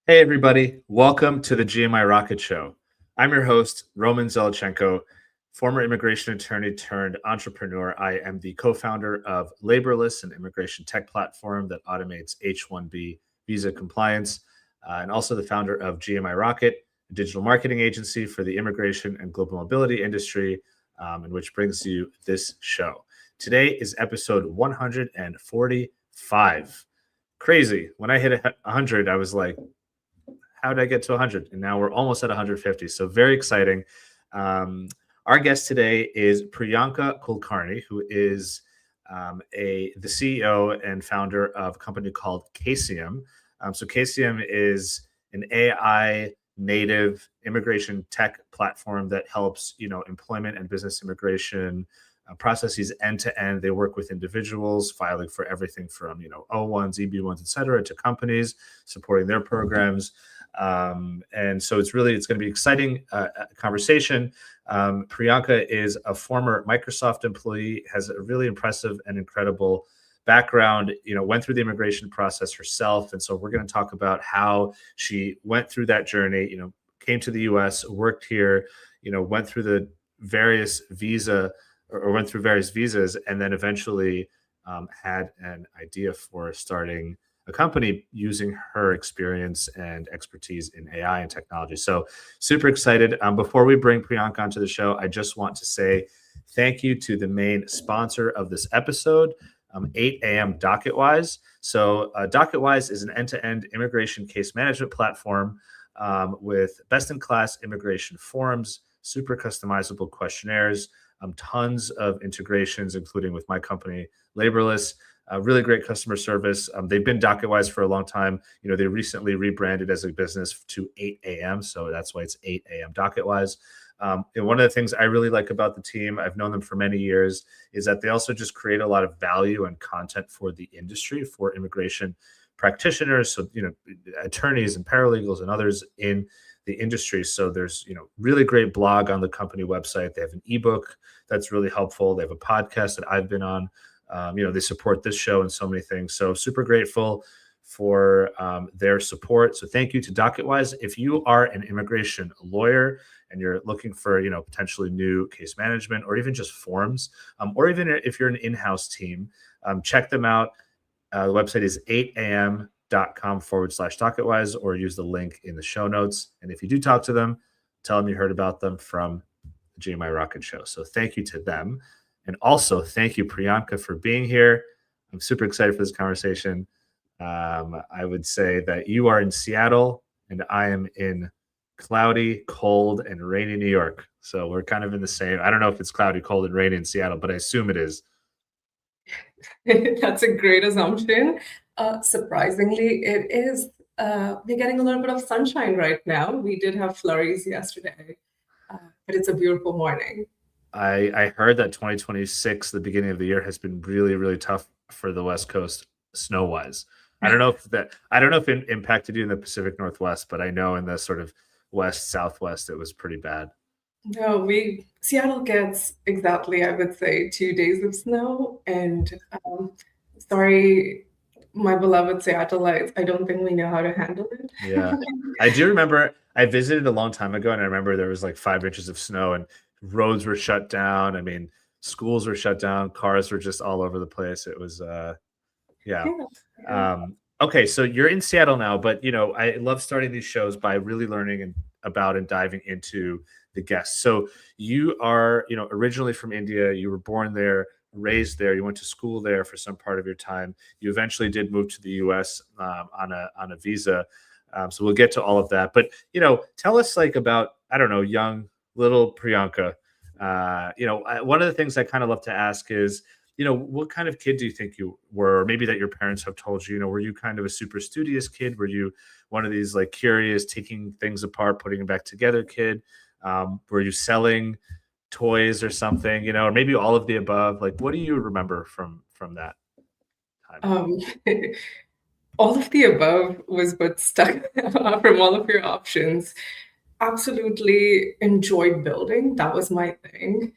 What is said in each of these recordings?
Hey, everybody. Welcome to the GMI Rocket Show. I'm your host, Roman Zelichenko, former immigration attorney turned entrepreneur. I am the co founder of Laborless, an immigration tech platform that automates H-1B visa compliance, and also the founder of GMI Rocket, a digital marketing agency for the immigration and global mobility industry, and which brings you this show. Today is episode 145. Crazy. When I hit 100, I was like, how did I get to 100? And now we're almost at 150. So very exciting. Our guest today is Priyanka Kulkarni, who is the CEO and founder of a company called Casium. So Casium is an AI native immigration tech platform that helps employment and business immigration processes end to end. They work with individuals filing for everything from O1s, EB1s, et cetera, to companies supporting their programs. And so it's going to be exciting conversation. Priyanka is a former Microsoft employee, has a really impressive and incredible background, went through the immigration process herself. And so we're going to talk about how she went through that journey, came to the US, worked here, went through the various went through various visas, and then eventually had an idea for starting a company using her experience and expertise in AI and technology. So super excited. Before we bring Priyanka onto the show, I just want to say thank you to the main sponsor of this episode, 8 a.m. DocketWise. So DocketWise is an end-to-end immigration case management platform with best-in-class immigration forms, super customizable questionnaires, tons of integrations, including with my company, Laborless. Really great customer service. They've been DocketWise for a long time. They recently rebranded as a business to 8 a.m. So that's why it's 8 a.m. DocketWise. And one of the things I really like about the team, I've known them for many years, is that they also just create a lot of value and content for the industry, for immigration practitioners, so attorneys and paralegals and others in the industry. So there's really great blog on the company website. They have an ebook that's really helpful. They have a podcast that I've been on. They support this show and so many things. So super grateful for their support. So thank you to DocketWise. If you are an immigration lawyer and you're looking for, potentially new case management or even just forms, or even if you're an in-house team, check them out. The website is 8am.com/DocketWise, or use the link in the show notes. And if you do talk to them, tell them you heard about them from the GMI Rocket Show. So thank you to them. And also, thank you, Priyanka, for being here. I'm super excited for this conversation. I would say that you are in Seattle and I am in cloudy, cold, and rainy New York. So we're kind of in the same. I don't know if it's cloudy, cold, and rainy in Seattle, but I assume it is. That's a great assumption. Surprisingly, it is. We're getting a little bit of sunshine right now. We did have flurries yesterday, but it's a beautiful morning. I heard that 2026, the beginning of the year, has been really, really tough for the West Coast snow-wise. I don't know if it impacted you in the Pacific Northwest, but I know in the sort of West, Southwest, it was pretty bad. No, Seattle gets exactly, I would say, 2 days of snow. And sorry, my beloved Seattleites, I don't think we know how to handle it. Yeah. I do remember I visited a long time ago, and I remember there was like 5 inches of snow and roads were shut down. I mean, schools were shut down, cars were just all over the place. It was yeah. Okay, so you're in Seattle now, but I love starting these shows by really learning about and diving into the guests. So you are, originally from India. You were born there, raised there. You went to school there for some part of your time. You eventually did move to the U.S. On a visa. So we'll get to all of that. But tell us about, I don't know, young little Priyanka. One of the things I kind of love to ask is, what kind of kid do you think you were? Or maybe that your parents have told you, were you kind of a super studious kid? Were you one of these like curious, taking things apart, putting them back together kid? Were you selling toys or something, or maybe all of the above? Like, what do you remember from that time? All of the above was but stuck from all of your options. Absolutely enjoyed building. That was my thing.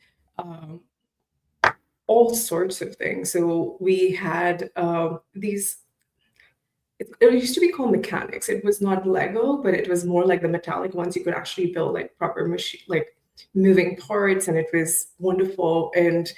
All sorts of things. So we had these it used to be called mechanics. It was not Lego, but it was more like the metallic ones. You could actually build like proper machine, like moving parts, and it was wonderful. And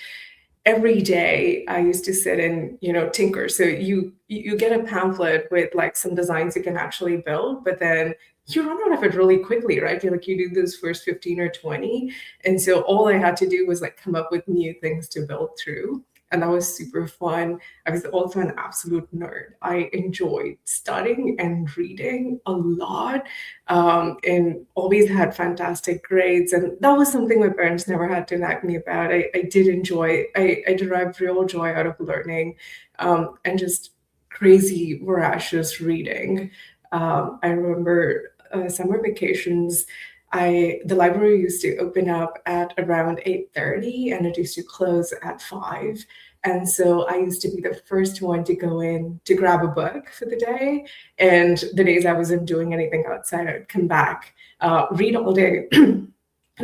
every day I used to sit and, tinker. So you get a pamphlet with like some designs you can actually build, but then you run out of it really quickly, right? You do those first 15 or 20. And so all I had to do was like come up with new things to build through. And that was super fun. I was also an absolute nerd. I enjoyed studying and reading a lot, and always had fantastic grades. And that was something my parents never had to nag me about. I did enjoy, I derived real joy out of learning, and just crazy, voracious reading. I remember summer vacations. The library used to open up at around 8:30 and it used to close at 5. And so I used to be the first one to go in to grab a book for the day. And the days I wasn't doing anything outside, I'd come back, read all day, and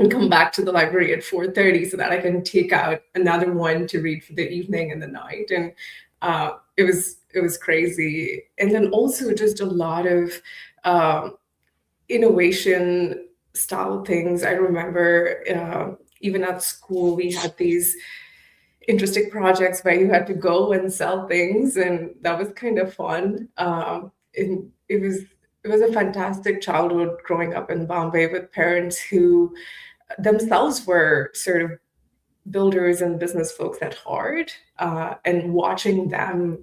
come back to the library at 4:30 so that I can take out another one to read for the evening and the night. And it was crazy. And then also just a lot of innovation style things. I remember even at school, we had these interesting projects where you had to go and sell things, and that was kind of fun. And it was a fantastic childhood growing up in Bombay with parents who themselves were sort of builders and business folks at heart, and watching them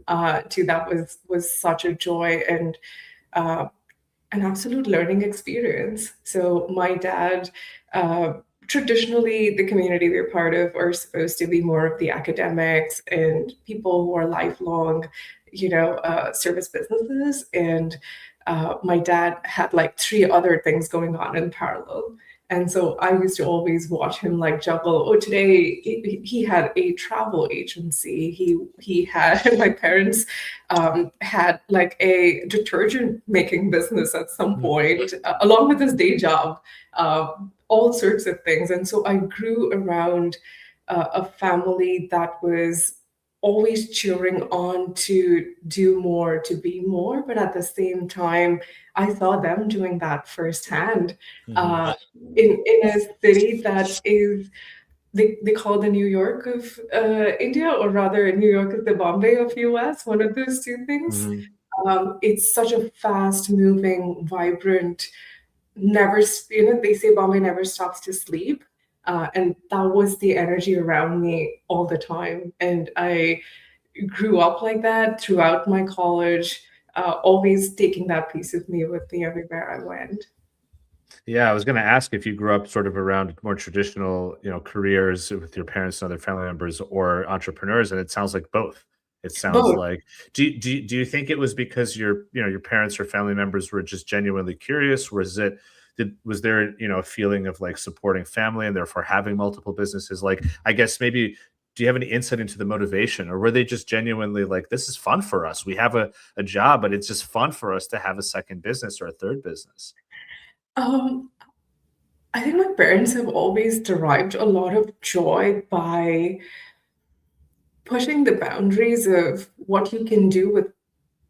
do that was such a joy and uh, an absolute learning experience. So my dad, traditionally, the community we're part of are supposed to be more of the academics and people who are lifelong, service businesses. And my dad had like three other things going on in parallel. And so I used to always watch him like juggle. Oh, today he had a travel agency. He had my parents had like a detergent making business at some point, along with his day job, all sorts of things. And so I grew around a family that was always cheering on to do more, to be more, but at the same time, I saw them doing that firsthand, Mhm. in a city that is, they call the New York of India, or rather, New York is the Bombay of US, one of those two things. Mhm. It's such a fast moving, vibrant, never, they say Bombay never stops to sleep. And that was the energy around me all the time. And I grew up like that throughout my college, always taking that piece of me with me everywhere I went. Yeah, I was going to ask if you grew up sort of around more traditional, careers with your parents and other family members or entrepreneurs, and it sounds like both. It sounds Both. like do you think it was because your parents or family members were just genuinely curious? Was there, a feeling of like supporting family and therefore having multiple businesses? Like, I guess maybe do you have any insight into the motivation, or were they just genuinely like, this is fun for us? We have a job, but it's just fun for us to have a second business or a third business. Um, I think my parents have always derived a lot of joy by pushing the boundaries of what you can do with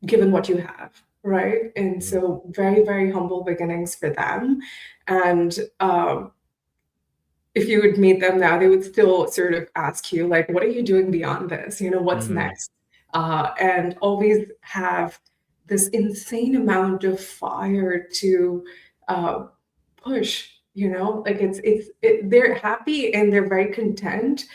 given what you have, right? And so very, very humble beginnings for them. And if you would meet them now, they would still sort of ask you, like, what are you doing beyond this? What's Mhm. next? And always have this insane amount of fire to uh, push, like they're happy and they're very content,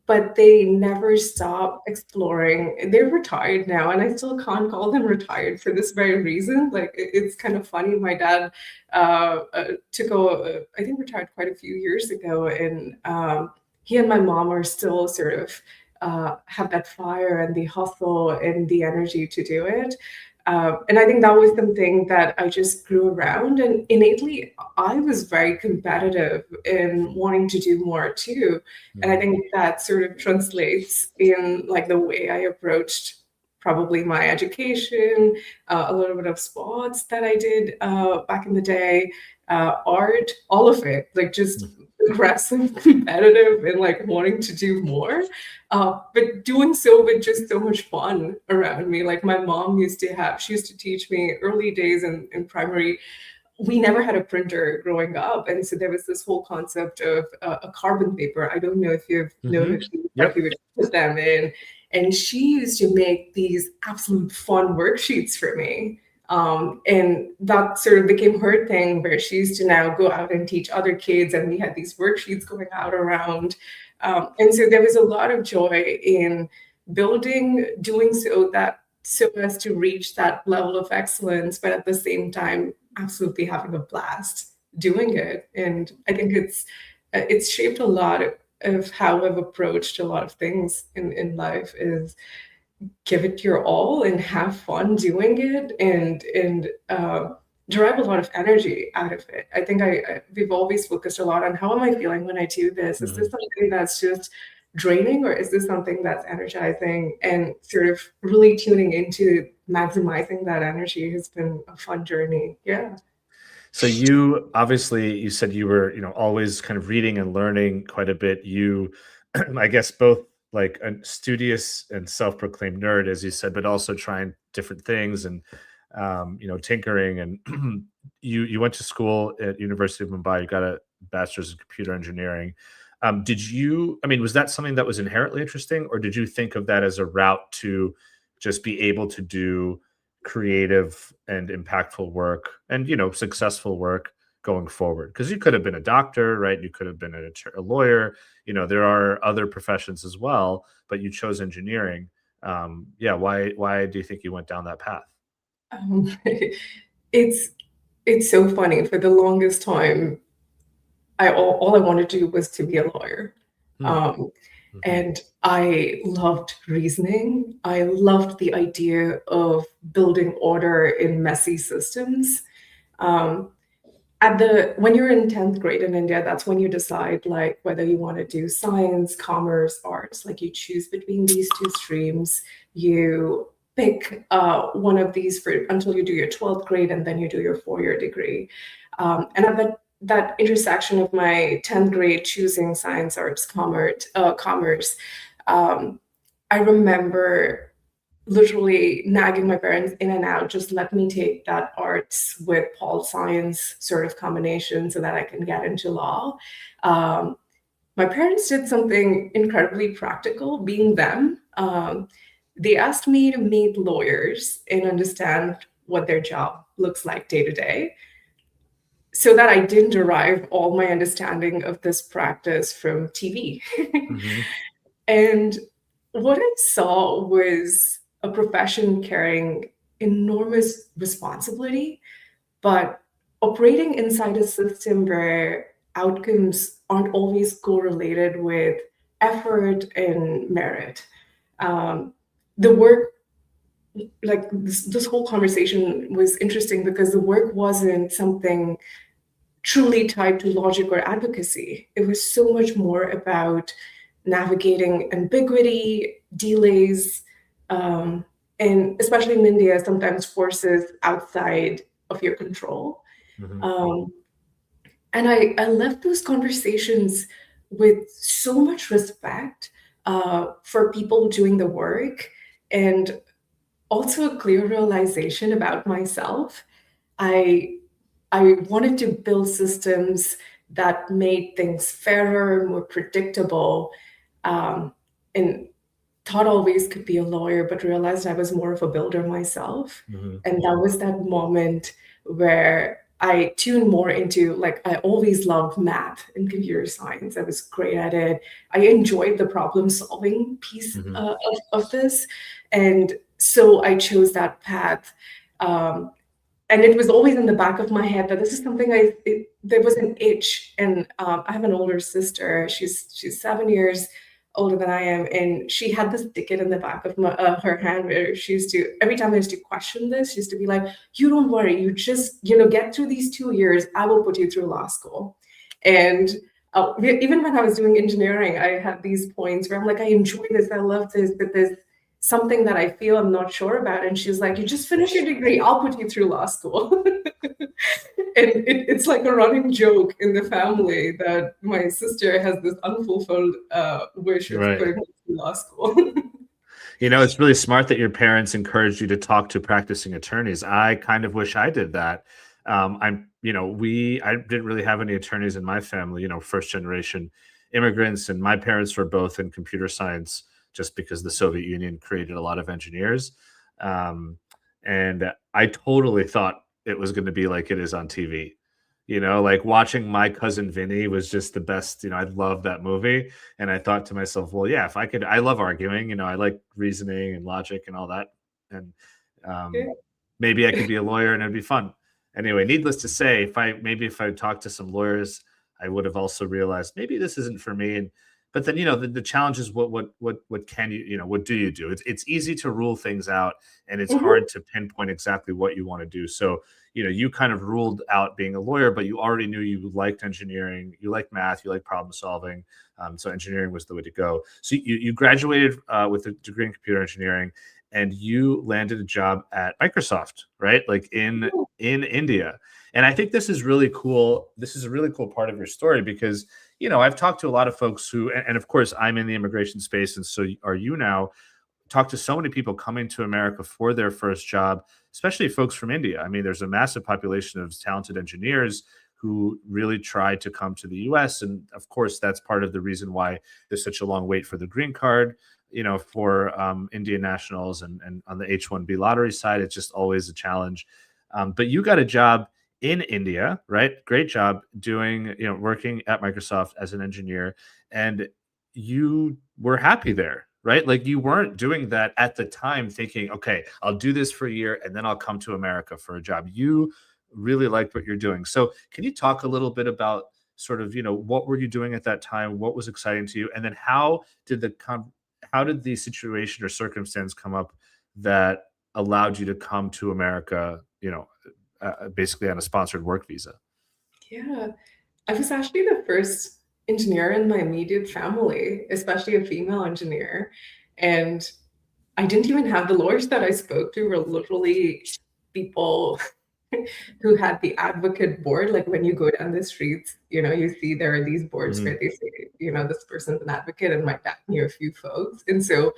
but they never stop exploring. They're retired now, and I still can't call them retired for this very reason. Like it's kind of funny. My dad I think retired quite a few years ago, and he and my mom are still sort of have that fire and the hustle and the energy to do it. And I think that was something that I just grew around, and innately, I was very competitive in wanting to do more too. And I Mhm. think that sort of translates in like the way I approached probably my education, a little bit of sports that I did back in the day, art, all of it, like just Mhm. aggressive, competitive, and like wanting to do more. But doing so with just so much fun around me. Like my mom she used to teach me early days in primary. We never had a printer growing up. And so there was this whole concept of a carbon paper. I don't know if you've noticed, like Yep. you would put them in. And she used to make these absolute fun worksheets for me. And that sort of became her thing where she used to now go out and teach other kids. And we had these worksheets going out around. And so there was a lot of joy in doing so as to reach that level of excellence, but at the same time, absolutely having a blast doing it. And I think it's shaped a lot of how I've approached a lot of things in life is give it your all and have fun doing it and derive a lot of energy out of it. I think we've always focused a lot on how am I feeling when I do this? Is this something that's just draining or is this something that's energizing? And sort of really tuning into maximizing that energy has been a fun journey. Yeah. So you said you were, always kind of reading and learning quite a bit. You, I guess, both like a studious and self-proclaimed nerd, as you said, but also trying different things and, tinkering. And you went to school at University of Mumbai. You got a bachelor's in computer engineering. Was that something that was inherently interesting, or did you think of that as a route to just be able to do creative and impactful work and successful work going forward? Because you could have been a doctor, right? You could have been a lawyer. There are other professions as well, but you chose engineering. Yeah, why do you think you went down that path? Um, it's so funny. For the longest time, all I wanted to do was to be a lawyer. Hmm. Um, Mhm. and I loved reasoning. I loved the idea of building order in messy systems. Um, when you're in 10th grade in India, that's when you decide like whether you want to do science, commerce, arts. Like you choose between these two streams. You pick one of these until you do your 12th grade, and then you do your 4-year degree. And at that intersection of my 10th grade choosing science, arts, commerce, I remember literally nagging my parents in and out, just let me take that arts with pol science sort of combination so that I can get into law. Um, my parents did something incredibly practical, being them. They asked me to meet lawyers and understand what their job looks like day to day, so that I didn't derive all my understanding of this practice from TV. Mhm. And what I saw was a profession carrying enormous responsibility, but operating inside a system where outcomes aren't always correlated with effort and merit. Um, the work, like this whole conversation was interesting because the work wasn't something truly tied to logic or advocacy. It was so much more about navigating ambiguity, delays, um, and especially in India, sometimes forces outside of your control. Mhm. Um, and I left those conversations with so much respect for people doing the work and also a clear realization about myself. I I wanted to build systems that made things fairer, more predictable, um, and thought always could be a lawyer, but realized I was more of a builder myself. Mhm. And that was that moment where I tuned more into, like, I always loved math and computer science. I was great at it. I enjoyed the problem solving piece Mhm. of this. And so I chose that path. Um, and it was always in the back of my head that this is something there was an itch. And I have an older sister. She's 7 years older than I am, and she had this ticket in the back of her hand where she used to, every time I used to question this, she used to be like, "You don't worry, you just get through these 2 years. I will put you through law school." And even when I was doing engineering, I had these points where I'm like, I enjoy this, I love this, but there's something that I feel I'm not sure about. And she's like, "You just finish your degree, I'll put you through law school." And it's like a running joke in the family that my sister has this unfulfilled wish of Right. going to law school. It's really smart that your parents encouraged you to talk to practicing attorneys. I kind of wish I did that. I didn't really have any attorneys in my family, first generation immigrants, and my parents were both in computer science just because the Soviet Union created a lot of engineers. Um, and I totally thought it was going to be like it is on TV. Like watching My Cousin Vinny was just the best. I love that movie. And I thought to myself, well, yeah, if I could, I love arguing, I like reasoning and logic and all that. And Yeah. maybe I could be a lawyer and it'd be fun. Anyway, needless to say, if I talked to some lawyers, I would have also realized maybe this isn't for me. But then, the challenge is what can you, what do you do? It's easy to rule things out, and it's Mhm. hard to pinpoint exactly what you want to do. So, you kind of ruled out being a lawyer, but you already knew you liked engineering, you liked math, you like problem solving. So engineering was the way to go. So you graduated with a degree in computer engineering, and you landed a job at Microsoft, right? Like in India. And I think this is really cool. This is a really cool part of your story because, I've talked to a lot of folks who, and of course, I'm in the immigration space, and so are you now. Talk to so many people coming to America for their first job, especially folks from India. I mean, there's a massive population of talented engineers who really try to come to the US. And of course, that's part of the reason why there's such a long wait for the green card, for Indian nationals. And on the H-1B lottery side, it's just always a challenge. But you got a job in India, right? Great job doing, working at Microsoft as an engineer. And you were happy there, right? Like you weren't doing that at the time thinking, okay, I'll do this for a year and then I'll come to America for a job. You really liked what you're doing. So can you talk a little bit about sort of, what were you doing at that time? What was exciting to you? And then how did the situation or circumstance come up that allowed you to come to America, basically on a sponsored work visa? Yeah. I was actually the first engineer in my immediate family, especially a female engineer. And I didn't even have the lawyers that I spoke to were literally people who had the advocate board. Like when you go down the streets, you see there are these boards Mhm. where they say, this person's an advocate, and my dad knew a few folks. And so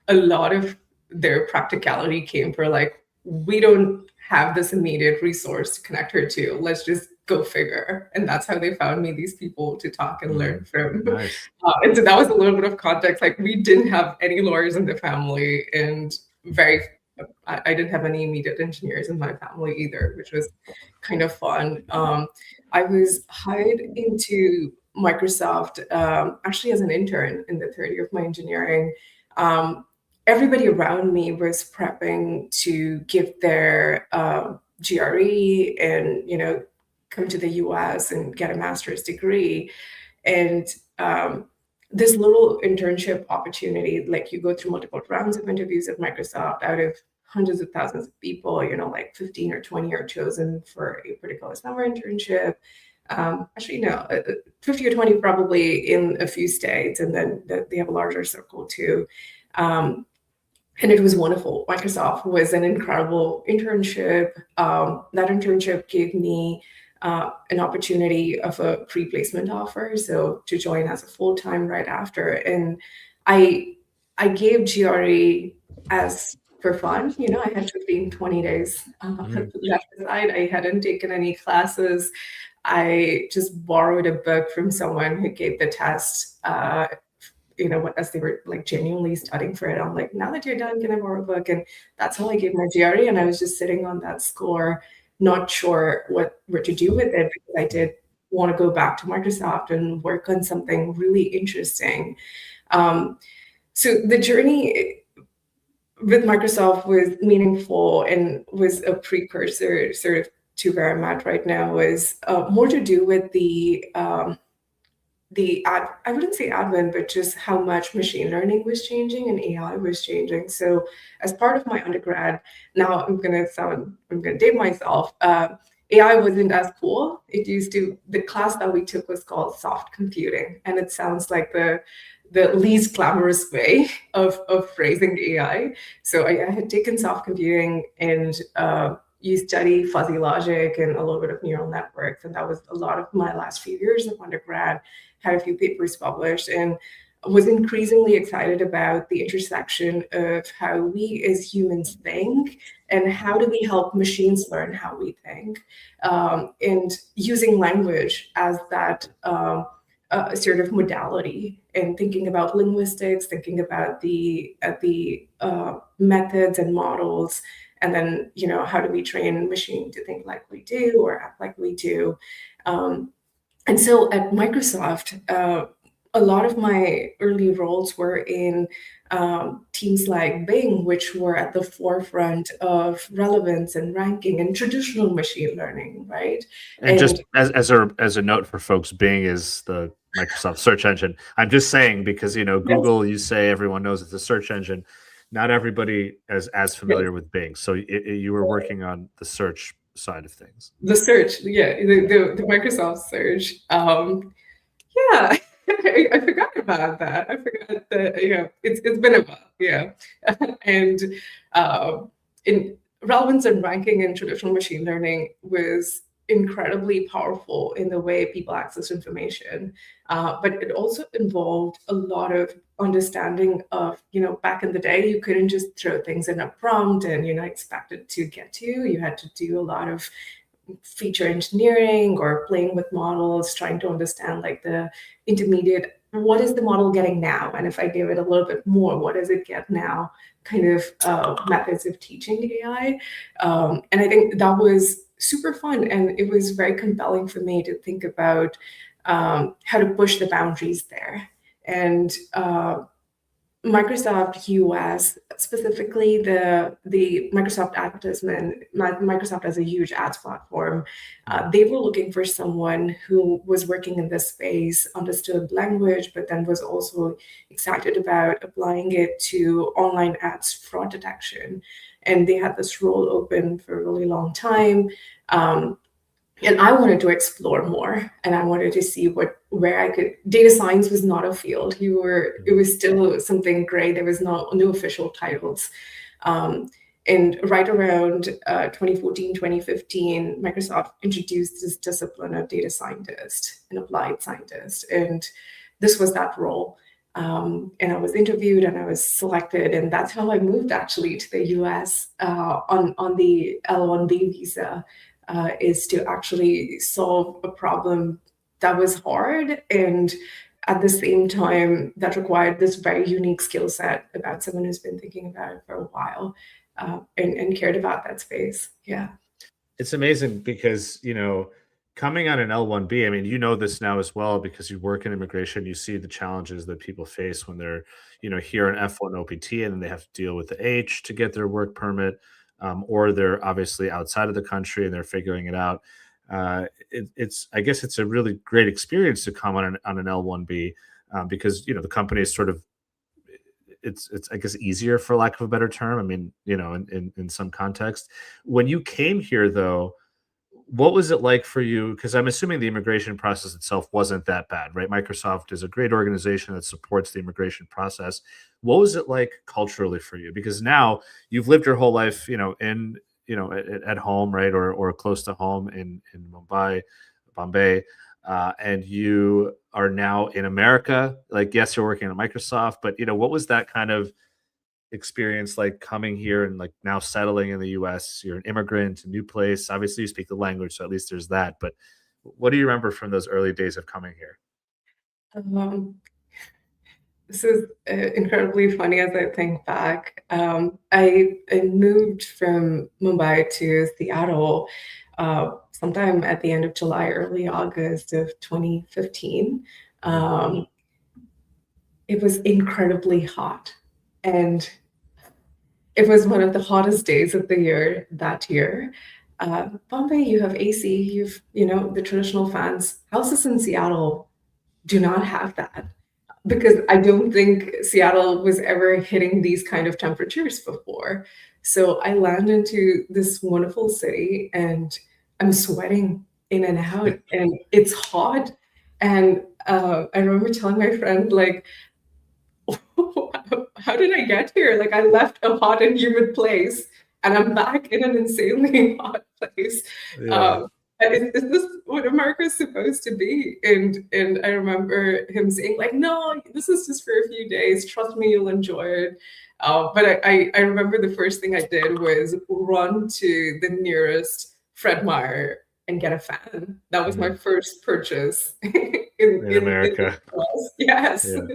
a lot of their practicality came for like, we don't have this immediate resource to connect her to. Let's just go figure. And that's how they found me these people to talk and learn Mhm. from. Nice. And so that was a little bit of context. Like we didn't have any lawyers in the family, and I didn't have any immediate engineers in my family either, which was kind of fun. I was hired into Microsoft actually as an intern in the third year of my engineering. Um, Everybody around me was prepping to give their GRE and come to the US and get a master's degree. And um, this little internship opportunity, like you go through multiple rounds of interviews at Microsoft out of hundreds of thousands of people, like 15 or 20 are chosen for a particular summer internship. Actually, no, 50 or 20 probably in a few states, and then they have a larger circle too. Um, and it was wonderful. Microsoft was an incredible internship. That internship gave me an opportunity of a pre-placement offer, so to join as a full-time right after. And I I gave GRE as for fun. I had 15, 20 days Mhm. left aside. I hadn't taken any classes. I just borrowed a book from someone who gave the test as they were like genuinely studying for it. I'm like, now that you're done, can I borrow a book? And that's how I gave my GRE. And I was just sitting on that score, not sure what to do with it, because I did want to go back to Microsoft and work on something really interesting. Um, so the journey with Microsoft was meaningful and was a precursor sort of to where I'm at right now. Was more to do with I wouldn't say advent, but just how much machine learning was changing and AI was changing. So as part of my undergrad, now I'm gonna date myself. AI wasn't as cool. The class that we took was called soft computing, and it sounds like the least glamorous way of phrasing AI. So I had taken soft computing, and you study fuzzy logic and a little bit of neural networks. And that was a lot of my last few years of undergrad. Had a few papers published and was increasingly excited about the intersection of how we as humans think and how do we help machines learn how we think, and using language as that sort of modality, and thinking about linguistics, thinking about the methods and models, and then how do we train machine to think like we do or act like we do. And so at Microsoft, a lot of my early roles were in teams like Bing, which were at the forefront of relevance and ranking and traditional machine learning, right? And just as a note for folks, Bing is the Microsoft search engine. I'm just saying because Yes, Google, you say everyone knows it's a search engine. Not everybody is as familiar with Bing. So you were working on the search side of things. the search, the Microsoft search. Yeah, I forgot about that. I forgot that. It's been a while. Yeah, and in relevance and ranking in traditional machine learning was incredibly powerful in the way people access information, but it also involved a lot of understanding of, back in the day, you couldn't just throw things in a prompt and expect it to get to you. You had to do a lot of feature engineering or playing with models, trying to understand like the intermediate, what is the model getting now? And if I give it a little bit more, what does it get now? Kind of methods of teaching AI. And I think that was super fun. And it was very compelling for me to think about how to push the boundaries there. And Microsoft US, specifically the Microsoft advertisement, Microsoft as a huge ads platform, they were looking for someone who was working in this space, understood language, but then was also excited about applying it to online ads fraud detection. And they had this role open for a really long time. And I wanted to explore more, and I wanted to see where I could. Data science was not a field. It was still something gray. There was no official titles. And right around 2014, 2015, Microsoft introduced this discipline of data scientist and applied scientist. And this was that role. And I was interviewed and I was selected. And that's how I moved actually to the US on the L1B visa. Is to actually solve a problem that was hard, and at the same time that required this very unique skill set about someone who's been thinking about it for a while, and cared about that space. Yeah. It's amazing because, coming on an L1B, I mean, this now as well because you work in immigration, you see the challenges that people face when they're, here in F1 OPT and then they have to deal with the H to get their work permit, or they're obviously outside of the country and they're figuring it out. I guess it's a really great experience to come on an L1B, because, the company is sort of, it's I guess easier for lack of a better term. I mean, in some context. When you came here though, what was it like for you? Because I'm assuming the immigration process itself wasn't that bad, right? Microsoft is a great organization that supports the immigration process. What was it like culturally for you? Because now you've lived your whole life, at home, right, or close to home in Mumbai, Bombay, and you are now in America. Like, yes, you're working at Microsoft, but what was that kind of experience like coming here and like now settling in the US? You're an immigrant, a new place. Obviously, you speak the language, so at least there's that. But what do you remember from those early days of coming here? Um, this is incredibly funny as I think back. I moved from Mumbai to Seattle sometime at the end of July, early August of 2015. Um, it was incredibly hot, and it was one of the hottest days of the year that year. Bombay, you have AC, the traditional fans. Houses in Seattle do not have that, because I don't think Seattle was ever hitting these kind of temperatures before. So I land into this wonderful city and I'm sweating in and out, and it's hot. And I remember telling my friend, like, how did I get here? Like, I left a hot and humid place and I'm back in an insanely hot place. Yeah. And is this what America's supposed to be? And I remember him saying, like, no, this is just for a few days. Trust me, you'll enjoy it. But I remember the first thing I did was run to the nearest Fred Meyer and get a fan. That was my Mhm. first purchase In in the America. US. Yes. Yeah,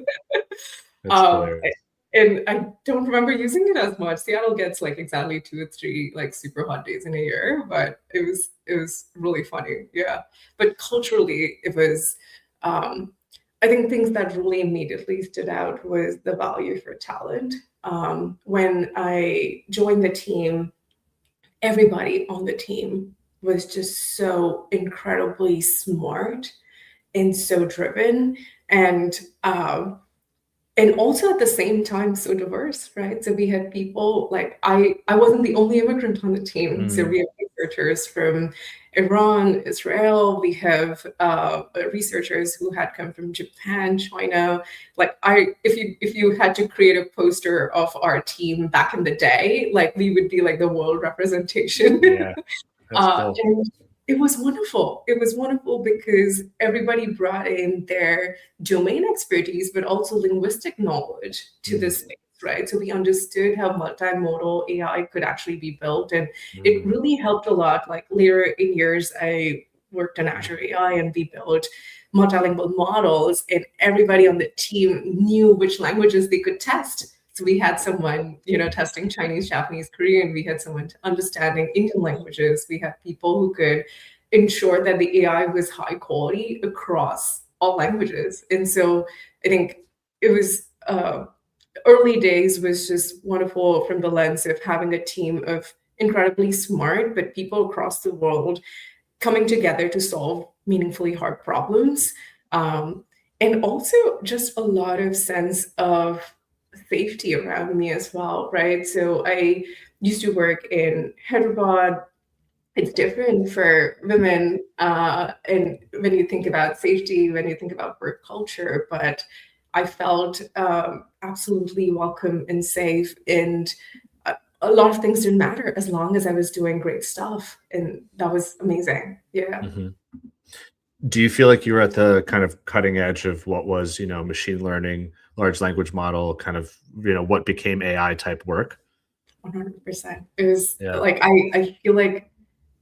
that's Um, hilarious. and I don't remember using it as much. Seattle gets like exactly 2 or 3 like super hot days in a year, but it was really funny. Yeah. But culturally, it was I think things that really immediately stood out was the value for talent. When I joined the team, everybody on the team was just so incredibly smart and so driven. And and also at the same time so diverse, right? So we had people like I wasn't the only immigrant on the team. So Mm, we have researchers from Iran, Israel. We have researchers who had come from Japan, China. Like if you had to create a poster of our team back in the day, like we would be like the world representation. yeah, that's cool. And it was wonderful. It was wonderful because everybody brought in their domain expertise, but also linguistic knowledge to Mm, this space, right? So we understood how multimodal AI could actually be built. And it mm, really helped a lot. Like later in years, I worked on Azure AI and we built multilingual models, and everybody on the team knew which languages they could test. So we had someone, testing Chinese, Japanese, Korean. We had someone understanding Indian languages. We had people who could ensure that the AI was high quality across all languages. And so I think it was early days was just wonderful from the lens of having a team of incredibly smart, but people across the world coming together to solve meaningfully hard problems. Um, and also just a lot of sense of safety around me as well, right? So I used to work in Hyderabad. It's different for women, and when you think about safety, when you think about work culture, but I felt absolutely welcome and safe, and a lot of things didn't matter as long as I was doing great stuff, and that was amazing. Yeah. mhm. Do you feel like you were at the kind of cutting edge of what was, machine learning, large language model, kind of, what became AI type work? 100%. It was Yeah. like I feel like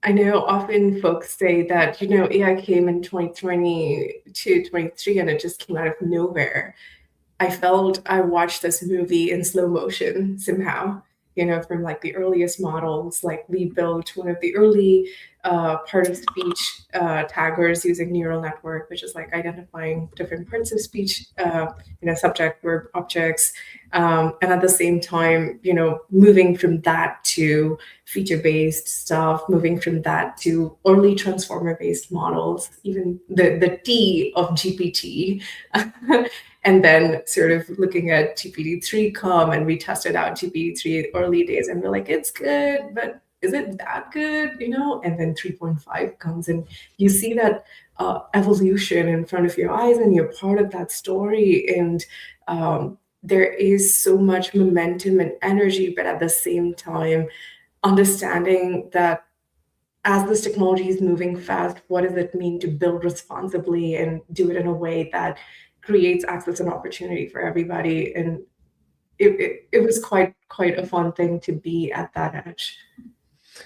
I know often folks say that, AI came in 2022, 23, and it just came out of nowhere. I felt I watched this movie in slow motion somehow, from like the earliest models. Like we built one of the early part of speech taggers using neural network, which is like identifying different parts of speech, subject, verb, objects. And at the same time, moving from that to feature-based stuff, moving from that to early transformer-based models, even the T of GPT. And then sort of looking at GPT-3 come, and we tested out GPT-3 early days and we're like, it's good, but is it that good? And then 3.5 comes, and you see that evolution in front of your eyes, and you're part of that story. And there is so much momentum and energy, but at the same time, understanding that as this technology is moving fast, what does it mean to build responsibly and do it in a way that creates access and opportunity for everybody? And it was quite a fun thing to be at that edge.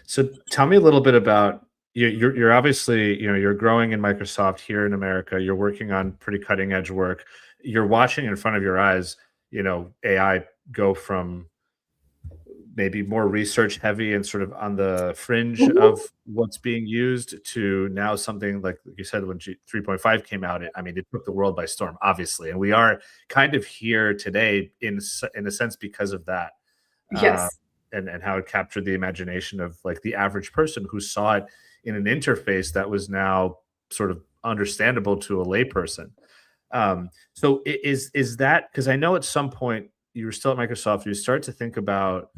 So tell me a little bit about you're obviously, you're growing in Microsoft here in America. You're working on pretty cutting edge work. You're watching in front of your eyes, AI go from maybe more research heavy and sort of on the fringe Mhm. of what's being used to now something like you said when 3.5 came out. I mean, it took the world by storm, obviously, and we are kind of here today in a sense because of that. Uh, Yes. and how it captured the imagination of like the average person who saw it in an interface that was now sort of understandable to a layperson. So is that because I know at some point you were still at Microsoft, you start to think about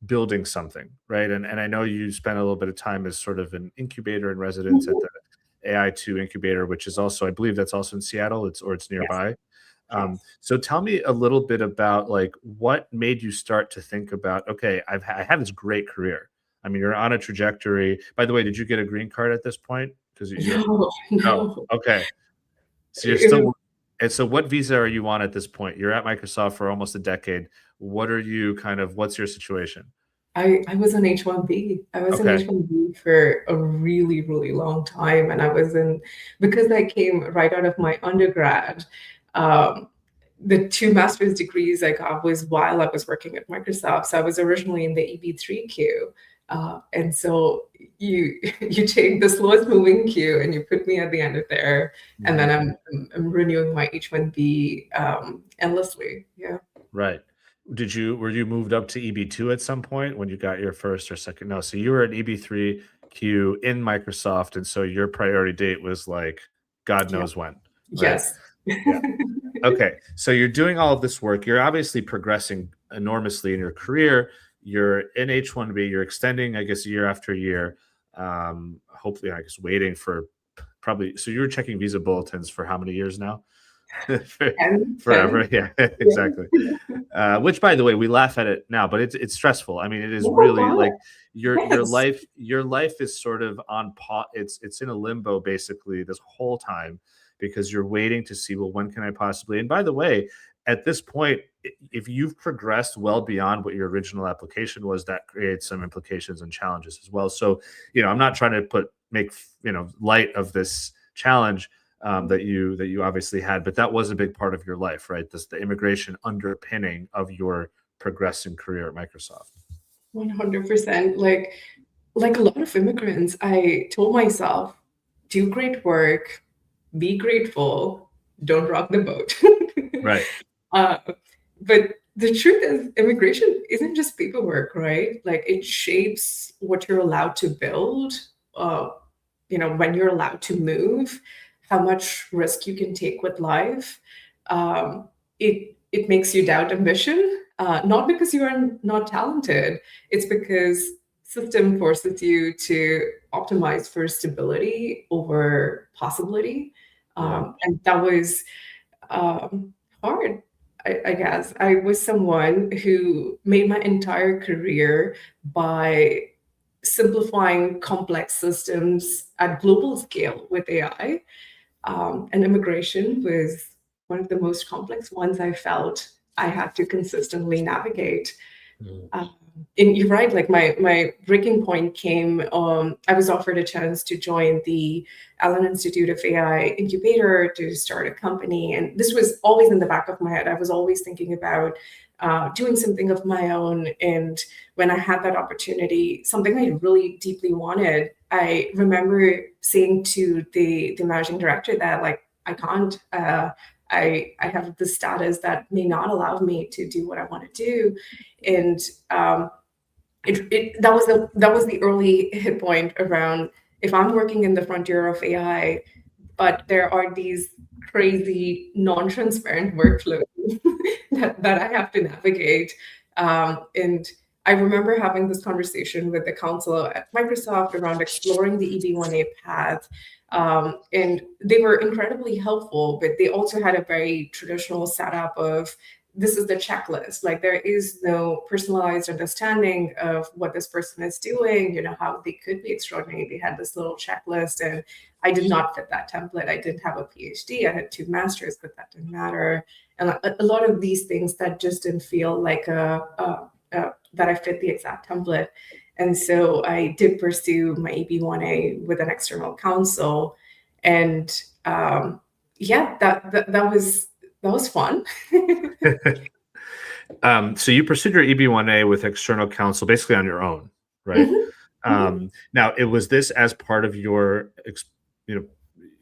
building something, right? And I know you spent a little bit of time as sort of an incubator in residence at Mhm. the AI2 incubator, which is also, I believe that's also in Seattle. It's Yes. nearby. Yes. So tell me a little bit about like what made you start to think about, okay, I had this great career. I mean, you're on a trajectory. By the way, did you get a green card at this point? Because you're No, no. no. Okay. So you're It was, still, and so what visa are you on at this point? You're at Microsoft for almost a decade. What are you kind of, what's your situation? I was on H-1B. I was on Okay. H-1B for a really, really long time. And I was in, because I came right out of my undergrad, um, the two master's degrees I got was while I was working at Microsoft. So I was originally in the EB3 queue. And so you you take the slowest moving queue and you put me at the end of there, and then Mhm. I'm renewing my H-1B endlessly. Yeah. Right. Were you moved up to EB2 at some point when you got your first or second? No, so you were at EB3 queue in Microsoft, and so your priority date was like God Yeah. knows when, right? Yes. Yeah. Okay. So you're doing all of this work. You're obviously progressing enormously in your career. You're in H1B. You're extending, I guess, year after year. Hopefully, I guess, waiting for probably. So you were checking visa bulletins for how many years now? Forever. 10. Yeah, Yeah. exactly. Which, by the way, we laugh at it now, but it's stressful. I mean, it is Oh my really God. like Yes. your life is sort of on pause. It's in a limbo basically this whole time because you're waiting to see, well, when can I possibly? And by the way, at this point, if you've progressed well beyond what your original application was, that creates some implications and challenges as well. So, I'm not trying to make light of this challenge that you obviously had, but that was a big part of your life, right? The immigration underpinning of your progressing career at Microsoft. 100%. Like a lot of immigrants, I told myself, do great work, be grateful, don't rock the boat. Right. uh, but the truth is, immigration isn't just paperwork, right? Like it shapes what you're allowed to build, uh, when you're allowed to move, how much risk you can take with life. It makes you doubt ambition, not because you are not talented. It's because system forces you to optimize for stability over possibility, Yeah. and that was hard. I guess I was someone who made my entire career by simplifying complex systems at global scale with AI. And immigration was one of the most complex ones I felt I had to consistently navigate. Mhm. Um, and you're right, like my breaking point came, I was offered a chance to join the Allen Institute of AI incubator to start a company. And this was always in the back of my head. I was always thinking about doing something of my own. And when I had that opportunity, something I really deeply wanted, I remember saying to the managing director that like, I can't, I have the status that may not allow me to do what I want to do. And that was the early hit point around, if I'm working in the frontier of AI, but there are these crazy non-transparent workflows that I have to navigate. And I remember having this conversation with the council at Microsoft around exploring the EB1A path. And they were incredibly helpful, but they also had a very traditional setup of, this is the checklist. Like there is no personalized understanding of what this person is doing, how they could be extraordinary. They had this little checklist, and I did not fit that template. I didn't have a PhD. I had 2 masters, but that didn't matter. And a lot of these things that just didn't feel like that I fit the exact template. And so I did pursue my EB1A with an external counsel, and yeah, that was fun. So you pursued your EB1A with external counsel basically on your own, right? Mhm, mhm. Now, it was this as part of you know,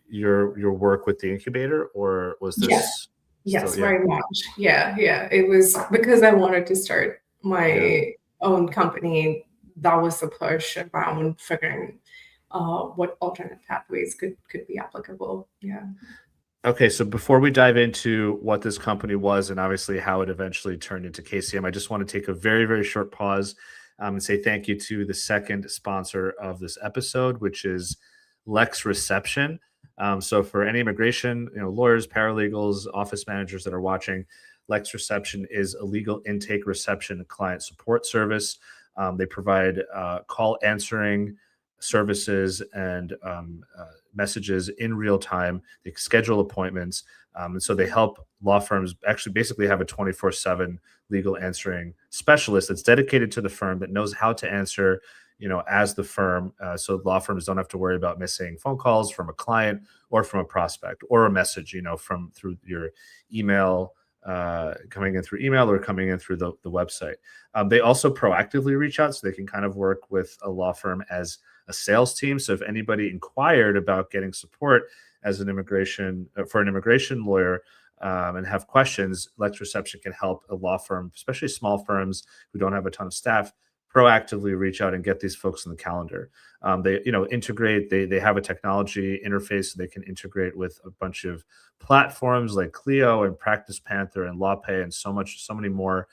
your work with the incubator, or was Yes, this still? yes, Yeah, very much. Yeah, yeah. It was because I wanted to start yeah. my own company. That was the push around figuring what alternate pathways could be applicable. Yeah. Okay, so before we dive into what this company was and obviously how it eventually turned into KCM, I just want to take a very, very short pause and say thank you to the second sponsor of this episode, which is Lex Reception. So for any immigration, lawyers, paralegals, office managers that are watching, Lex Reception is a legal intake reception and client support service. They provide call answering services and messages in real time. They schedule appointments. And so they help law firms actually basically have a 24/7 legal answering specialist that's dedicated to the firm that knows how to answer, as the firm. So law firms don't have to worry about missing phone calls from a client or from a prospect or a message, from through your email, coming in through email or coming in through the website. They also proactively reach out, so they can kind of work with a law firm as a sales team. So if anybody inquired about getting support as an immigration lawyer, and have questions, Lex Reception can help a law firm, especially small firms who don't have a ton of staff, proactively reach out and get these folks on the calendar. They integrate. They have a technology interface, so they can integrate with a bunch of platforms like Clio and Practice Panther and LawPay and so many more.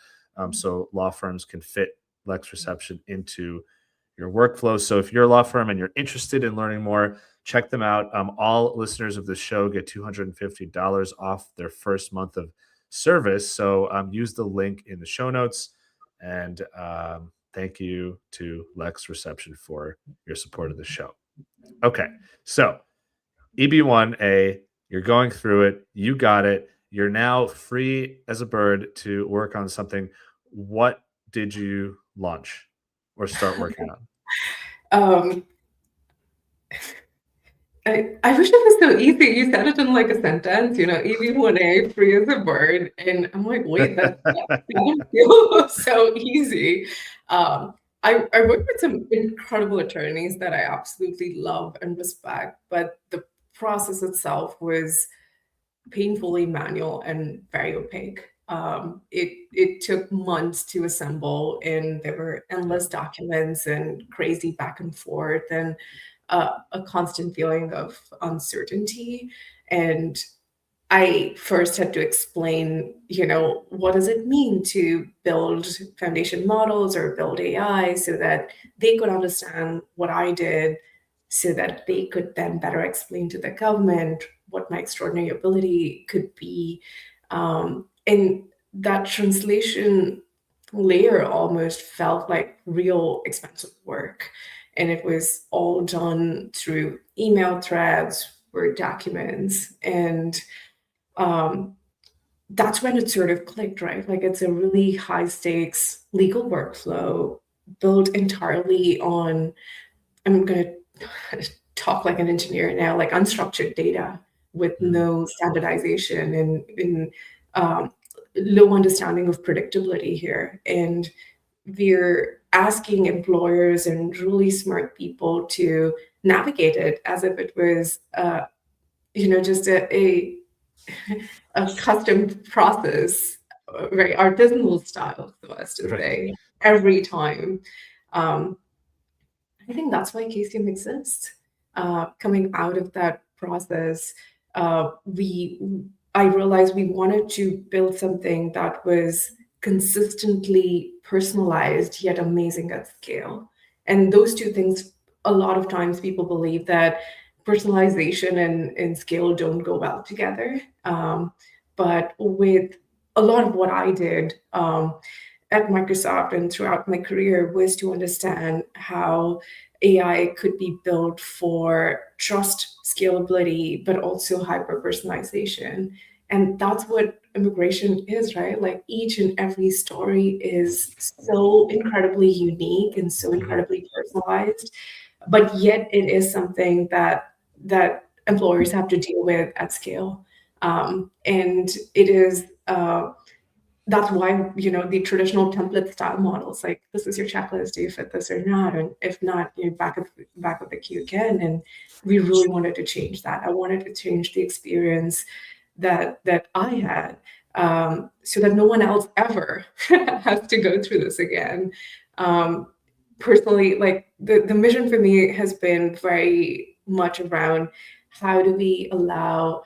So law firms can fit Lex Reception into your workflow. So if you're a law firm and you're interested in learning more, check them out. All listeners of the show get $250 off their first month of service. So use the link in the show notes. And thank you to Lex Reception for your support of the show. Okay, so EB1A, you're going through it. You got it. You're now free as a bird to work on something. What did you launch or start working on? I wish it was so easy. You said it in like a sentence, EB1A, free as a bird. And I'm like, wait, that doesn't feel so easy. I work with some incredible attorneys that I absolutely love and respect, but the process itself was painfully manual and very opaque. It took months to assemble, and there were endless documents and crazy back and forth, and a constant feeling of uncertainty. And I first had to explain, what does it mean to build foundation models or build AI so that they could understand what I did, so that they could then better explain to the government what my extraordinary ability could be. And that translation layer almost felt like real expensive work. And it was all done through email threads, Word documents. And that's when it sort of clicked, right? Like, it's a really high stakes legal workflow built entirely on, I'm going to talk like an engineer now, like unstructured data with no standardization and low understanding of predictability here. And we're asking employers and really smart people to navigate it as if it was, just a custom process, very artisanal style, so as to say, every time. I think that's why Casium exists. Coming out of that process, I realized we wanted to build something that was consistently personalized yet amazing at scale. And those two things, a lot of times people believe that personalization and scale don't go well together. But with a lot of what I did at Microsoft and throughout my career was to understand how AI could be built for trust, scalability, but also hyper personalization. And that's what immigration is, right? Like, each and every story is so incredibly unique and so incredibly personalized, but yet it is something that employers have to deal with at scale. And it is that's why, the traditional template style models, like, this is your checklist, do you fit this or not? And if not, you back up the queue again. And we really wanted to change that. I wanted to change the experience that I had, so that no one else ever has to go through this again. Personally, like, the mission for me has been very much around how do we allow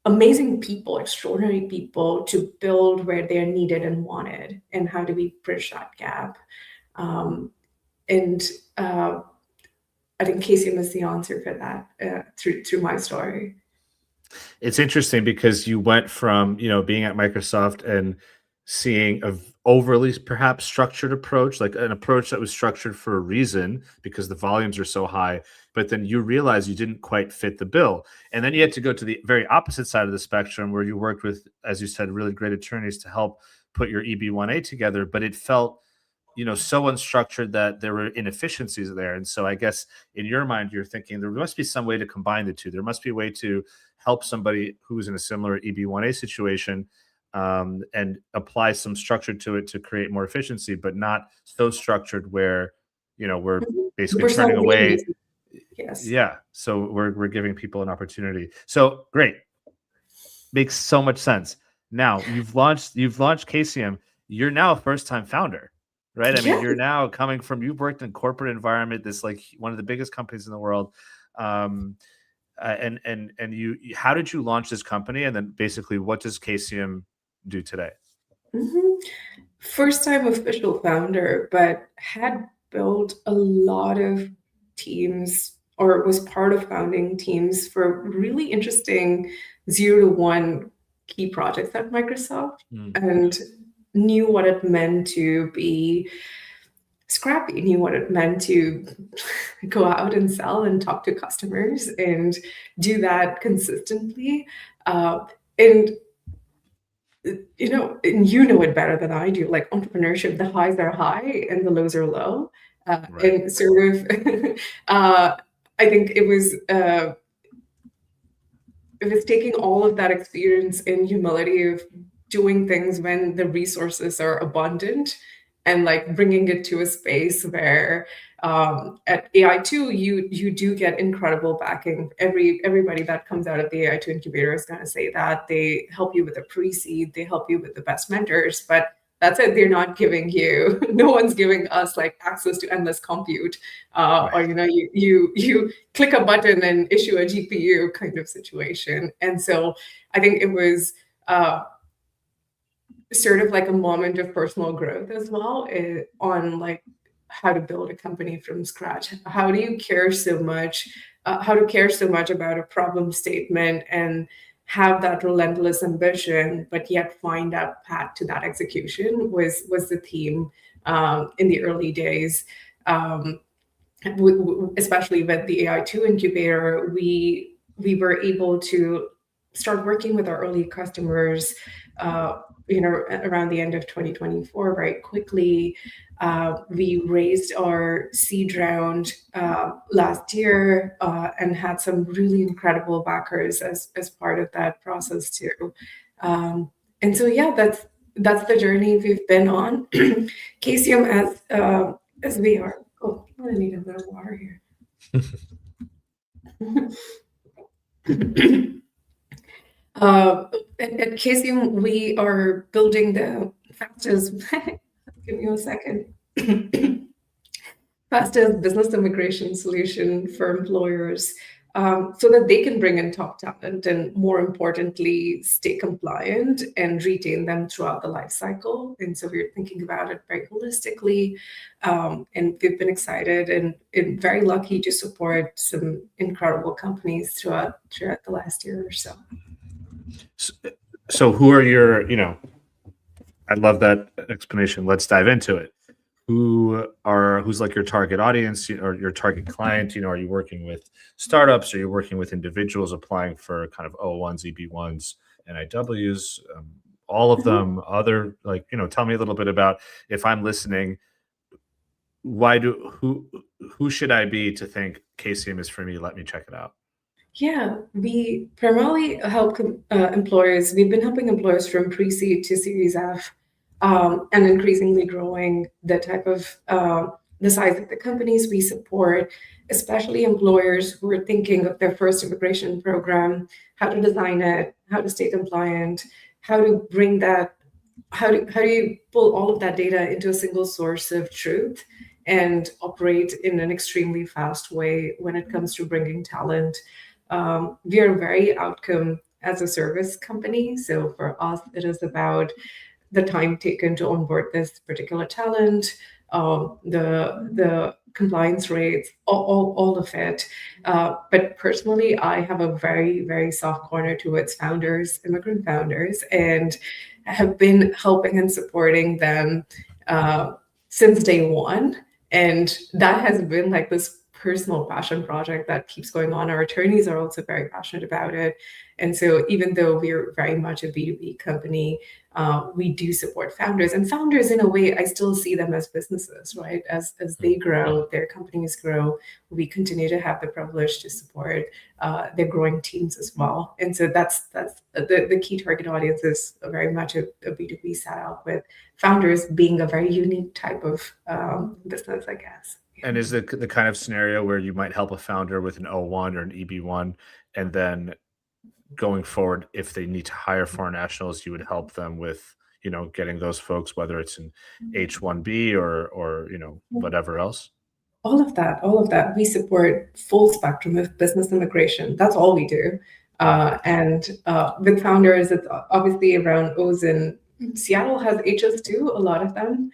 amazing people, extraordinary people, to build where they're needed and wanted, and how do we bridge that gap? And I think Casium is the answer for that, through my story. It's interesting because you went from being at Microsoft and seeing a overly perhaps structured approach, like an approach that was structured for a reason because the volumes are so high, but then you realize you didn't quite fit the bill. And then you had to go to the very opposite side of the spectrum where you worked with, as you said, really great attorneys to help put your EB1A together, but it felt, so unstructured that there were inefficiencies there. And so I guess in your mind, you're thinking there must be some way to combine the two. There must be a way to help somebody who's in a similar EB1A situation, and apply some structure to it to create more efficiency, but not so structured where, we're Mhm. basically For some turning away. reason, yes. Yeah. So we're giving people an opportunity. So great. Makes so much sense. Now you've launched Casium. You're now a first time founder, right? I mean, Yeah. you're now coming from, you've worked in corporate environment, this like one of the biggest companies in the world. Um, and how did you launch this company? And then basically what does Casium do today? Mhm. First time official founder, but had built a lot of teams or was part of founding teams for really interesting 0 to 1 key projects at Microsoft, Mm, and knew what it meant to be scrappy, knew what it meant to go out and sell and talk to customers and do that consistently. And and you know it better than I do, like entrepreneurship, the highs are high and the lows are low. right. And sort of, I think it was taking all of that experience and humility of doing things when the resources are abundant and like bringing it to a space where at AI2 you do get incredible backing. Everybody that comes out of the AI2 incubator is going to say that they help you with the pre-seed, they help you with the best mentors, but that's it. They're not giving you, no one's giving us like access to endless compute, or Right. you click a button and issue a GPU kind of situation. And so I think it was uh, sort of like a moment of personal growth as well, on like how to build a company from scratch. How do you care so much? How to care so much about a problem statement and have that relentless ambition, but yet find that path to that execution was the theme in the early days. Um, Especially with the AI2 incubator, we were able to start working with our early customers, around the end of 2024 very quickly. We raised our seed round last year, and had some really incredible backers as part of that process too. And so yeah, that's the journey we've been on. Casium, as we are. Oh, I need a little water here. uh, at Casium, we are building the fastest. Give me a second. Fastest business immigration solution for employers, so that they can bring in top talent and, more importantly, stay compliant and retain them throughout the life cycle. And so we're thinking about it very holistically. And we've been excited and very lucky to support some incredible companies throughout the last year or so. So, so who are your, I love that explanation. Let's dive into it. Who's like your target audience, or your target client? Are you working with startups? Are you working with individuals applying for kind of O1s, EB1s, NIWs, all of Mhm. them? Other, like, tell me a little bit about, if I'm listening, why do who should I be to think KCM is for me? Let me check it out. Yeah, we primarily help employers. We've been helping employers from pre-seed to Series F, and increasingly growing the size of the companies we support, especially employers who are thinking of their first immigration program, how to design it, how to stay compliant, how to bring that, how do you pull all of that data into a single source of truth and operate in an extremely fast way when it comes to bringing talent. We are very outcome as a service company. So for us, it is about the time taken to onboard this particular talent, the compliance rates, all of it. But personally, I have a very, very soft corner towards founders, immigrant founders. And have been helping and supporting them since day one. And that has been like this personal passion project that keeps going on. Our attorneys are also very passionate about it. And so even though we're very much a B2B company, we do support founders. And founders, in a way, I still see them as businesses, right? As they grow, their companies grow, we continue to have the privilege to support their growing teams as well. And so that's the key target audience is very much a B2B setup, with founders being a very unique type of business, I guess. And is it the kind of scenario where you might help a founder with an O1 or an EB1, and then going forward, if they need to hire foreign nationals, you would help them with, getting those folks, whether it's an H1B or whatever else? All of that. We support full spectrum of business immigration. That's all we do. And with founders, it's obviously around O's, and Seattle has H's too, a lot of them.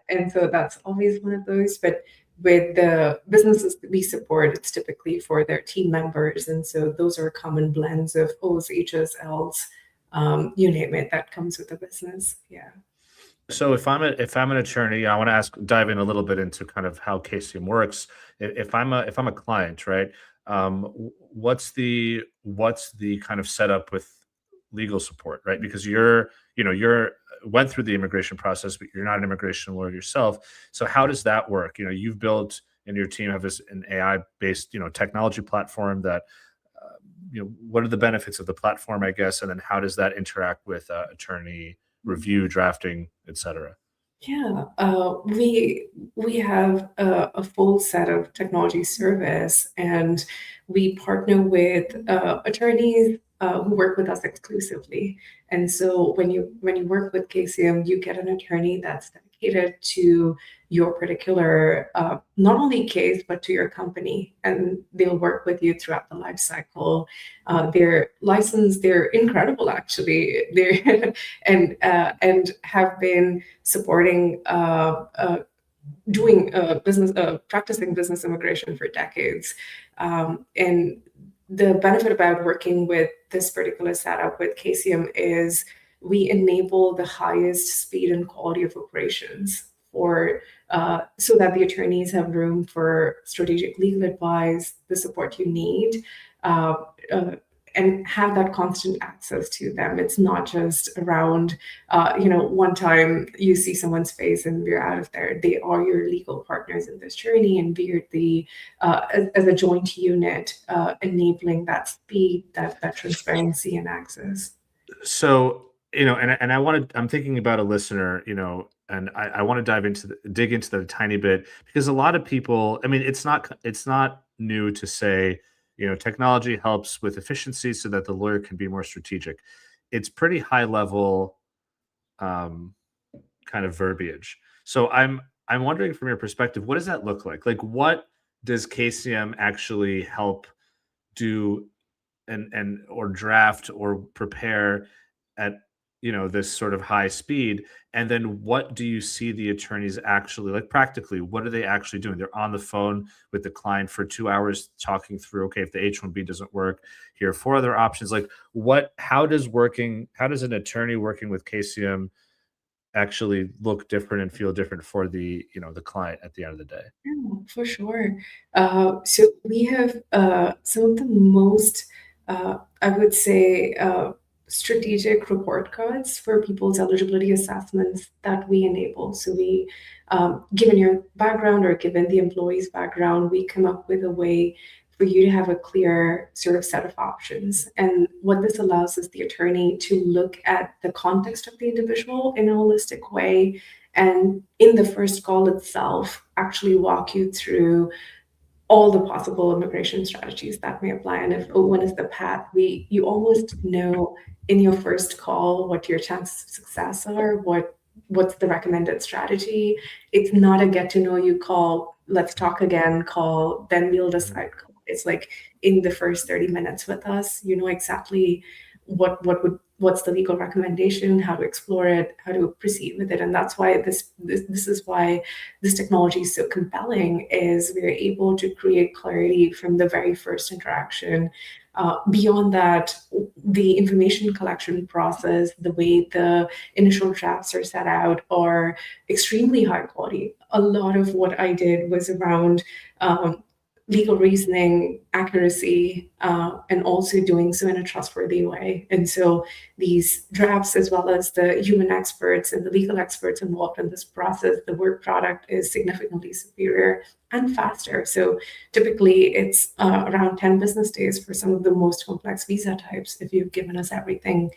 And so that's always one of those. But with the businesses that we support, it's typically for their team members. And so those are common blends of O's, H's, L's, you name it, that comes with the business. Yeah. So if I'm an attorney, I want to dive in a little bit into kind of how Casium works. If I'm a client, right? What's the kind of setup with legal support, right? Because you're went through the immigration process, but you're not an immigration lawyer yourself. So how does that work? You've built, and your team have an AI based technology platform that what are the benefits of the platform, I guess, and then how does that interact with attorney review, drafting, etc.? Yeah, we have a full set of technology service, and we partner with attorneys who work with us exclusively. And so when you work with Casium, you get an attorney that's dedicated to your particular not only case but to your company, and they'll work with you throughout the life cycle. They're licensed, they're incredible actually. They're and have been supporting doing business practicing business immigration for decades. And the benefit about working with this particular setup with Casium is we enable the highest speed and quality of operations for so that the attorneys have room for strategic legal advice, the support you need, and have that constant access to them. It's not just around, one time you see someone's face and we're out of there. They are your legal partners in this journey, and we're as a joint unit, enabling that speed, that transparency and access. So, and I'm thinking about a listener, and I want to dig into that a tiny bit, because a lot of people, I mean, it's not new to say, technology helps with efficiency so that the lawyer can be more strategic. It's pretty high level kind of verbiage. So I'm wondering, from your perspective, what does that look like? Like, what does Casium actually help do and or draft or prepare at this sort of high speed? And then what do you see the attorneys actually, like, practically, what are they actually doing? They're on the phone with the client for 2 hours talking through, okay, if the H1B doesn't work, here are 4 other options. Like, how does an attorney working with Casium actually look different and feel different for the client at the end of the day? Yeah, for sure. So we have some of the most, I would say, strategic report cards for people's eligibility assessments that we enable. So we, given your background or given the employee's background, we come up with a way for you to have a clear sort of set of options. And what this allows is the attorney to look at the context of the individual in a holistic way, and in the first call itself, actually walk you through all the possible immigration strategies that may apply. And if one is the path, you almost know in your first call what your chances of success are, what's the recommended strategy. It's not a get to know you call, let's talk again call, then we'll decide call. It's like in the first 30 minutes with us, you know exactly what's the legal recommendation, how to explore it, how to proceed with it. And that's why this is why this technology is so compelling, is we're able to create clarity from the very first interaction. Beyond that, the information collection process, the way the initial drafts are set out, are extremely high quality. A lot of what I did was around um, legal reasoning, accuracy, and also doing so in a trustworthy way. And so these drafts, as well as the human experts and the legal experts involved in this process, the work product is significantly superior and faster. So typically it's around 10 business days for some of the most complex visa types if you've given us everything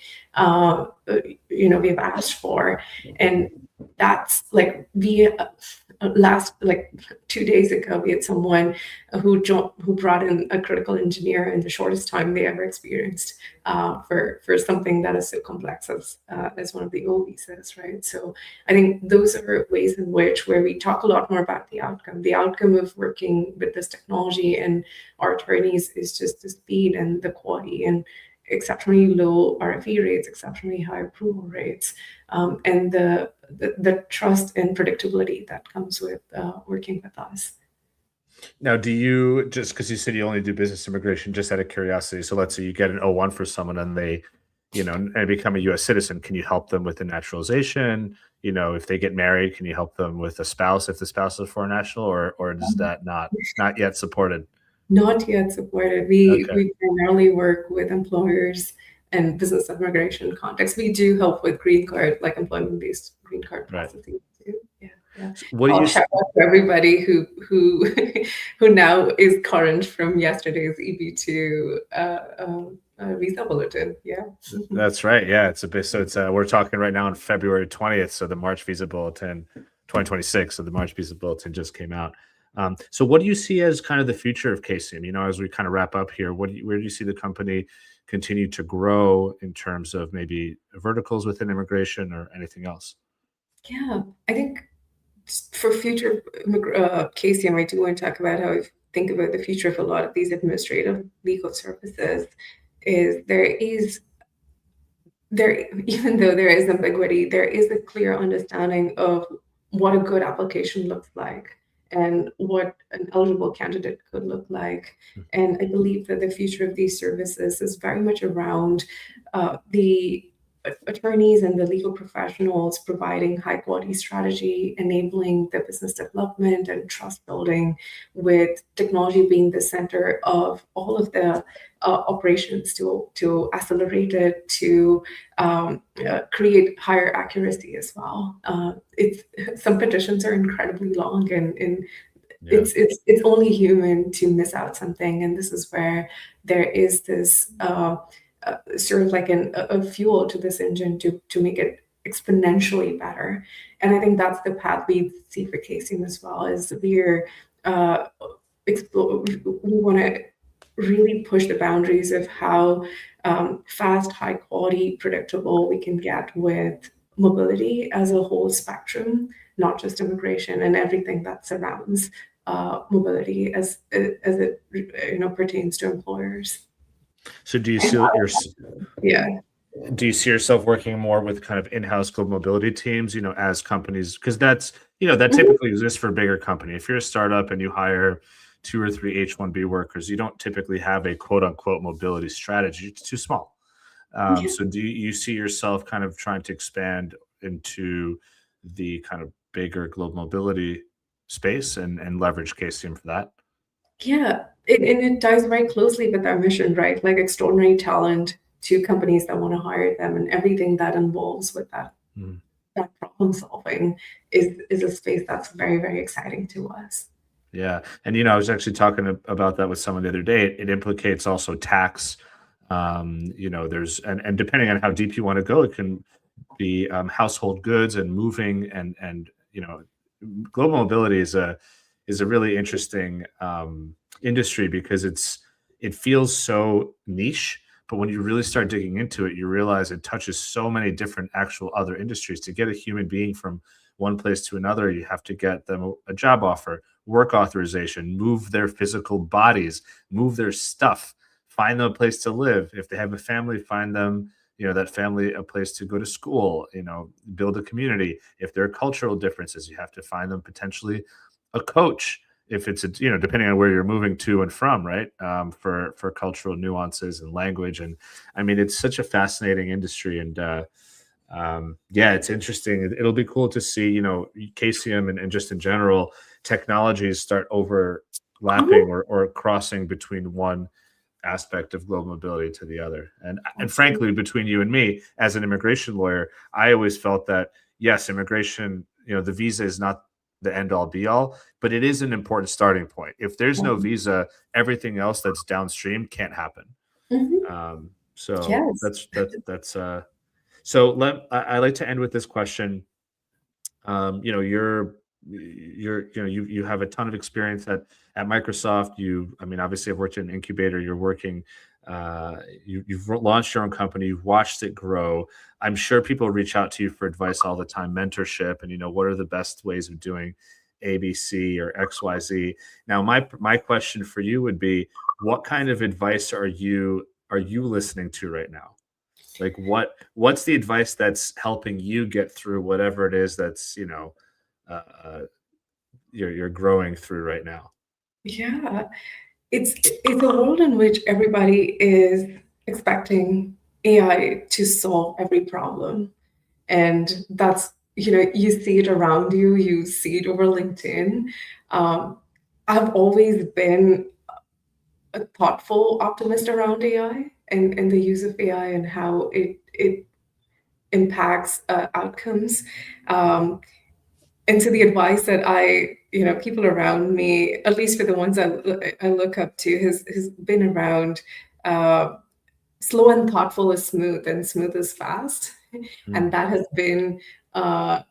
we've asked for. And that's like last like 2 days ago we had someone who brought in a critical engineer in the shortest time they ever experienced for something that is so complex as one of the O visas, right? So I think those are ways in which where we talk a lot more about the outcome. The outcome of working with this technology and our attorneys is just the speed and the quality and exceptionally low RFE rates, exceptionally high approval rates, and the trust and predictability that comes with working with us. Now, do you just because you said you only do business immigration, just out of curiosity? So let's say you get an O1 for someone and they, and become a US citizen. Can you help them with the naturalization? If they get married, can you help them with a spouse if the spouse is a foreign national, or is that not yet supported? Not yet supported. We Okay, we primarily work with employers and business immigration context. We do help with green card, like employment-based green card right. processing too. Yeah, yeah. So what do I'll you shout out to everybody who who now is current from yesterday's EB2 visa bulletin. Yeah. That's right. Yeah, it's a bit. So it's we're talking right now on February 20th. So the March Visa Bulletin 2026. So the March Visa Bulletin just came out. So what do you see as kind of the future of Casium? As we kind of wrap up here, where do you see the company continue to grow in terms of maybe verticals within immigration or anything else? Yeah, I think for future KCM, I do want to talk about how I think about the future of a lot of these administrative legal services. Is there even though there is ambiguity, there is a clear understanding of what a good application looks like and what an eligible candidate could look like. And I believe that the future of these services is very much around the attorneys and the legal professionals providing high quality strategy, enabling the business development and trust building, with technology being the center of all of the operations to accelerate it, to create higher accuracy as well. It's some petitions are incredibly long, and Yeah. it's only human to miss out something, and this is where there is this sort of like a fuel to this engine to make it exponentially better. And I think that's the path we see for Casing as well. Is we're uh, we want to really push the boundaries of how fast, high quality, predictable we can get with mobility as a whole spectrum, not just immigration and everything that surrounds mobility as it pertains to employers. So Yeah. do you see yourself working more with kind of in-house global mobility teams, as companies? Because that Mhm. typically exists for a bigger company. If you're a startup and you hire two or three H-1B workers, you don't typically have a quote unquote mobility strategy. It's too small. Yeah. So do you see yourself kind of trying to expand into the kind of bigger global mobility space and leverage Casium for that? Yeah, and it ties very closely with our mission, right? Like extraordinary talent to companies that want to hire them, and everything that involves with Mhm. that problem solving is a space that's very, very exciting to us. Yeah, and I was actually talking about that with someone the other day. It implicates also tax. There's and depending on how deep you want to go, it can be household goods and moving and global mobility is a really interesting industry because it feels so niche, but when you really start digging into it, you realize it touches so many different actual other industries. To get a human being from one place to another, you have to get them a job offer, work authorization, move their physical bodies, move their stuff, find them a place to live. If they have a family, find them that family a place to go to school, build a community. If there are cultural differences, you have to find them potentially a coach. if it's depending on where you're moving to and from, right? For cultural nuances and language, and I mean, it's such a fascinating industry, and yeah, it's interesting. It'll be cool to see, Casium and just in general, technologies start overlapping Mhm. or crossing between one aspect of global mobility to the other. And frankly, Absolutely. between you and me, as an immigration lawyer, I always felt that yes, immigration, the visa is not the end all be all, but it is an important starting point. If there's no Mhm. visa, everything else that's downstream can't happen. Mhm. So Yes. that's so I like to end with this question. You have a ton of experience at Microsoft. I mean, obviously, I've worked in an incubator. You're working. You've launched your own company. You've watched it grow. I'm sure people reach out to you for advice all the time, mentorship, and what are the best ways of doing ABC or XYZ. Now, my question for you would be, what kind of advice are you listening to right now? Like what's the advice that's helping you get through whatever it is that's uh, uh, you're growing through right now? Yeah. It's a world in which everybody is expecting AI to solve every problem. And that's, you see it around you, you see it over LinkedIn. Um, I've always been a thoughtful optimist around AI and the use of AI and how it impacts outcomes. Um, and so the advice that people around me, at least for the ones I look up to, has been around uh, slow and thoughtful is smooth, and smooth is fast. And Mm. that has been uh,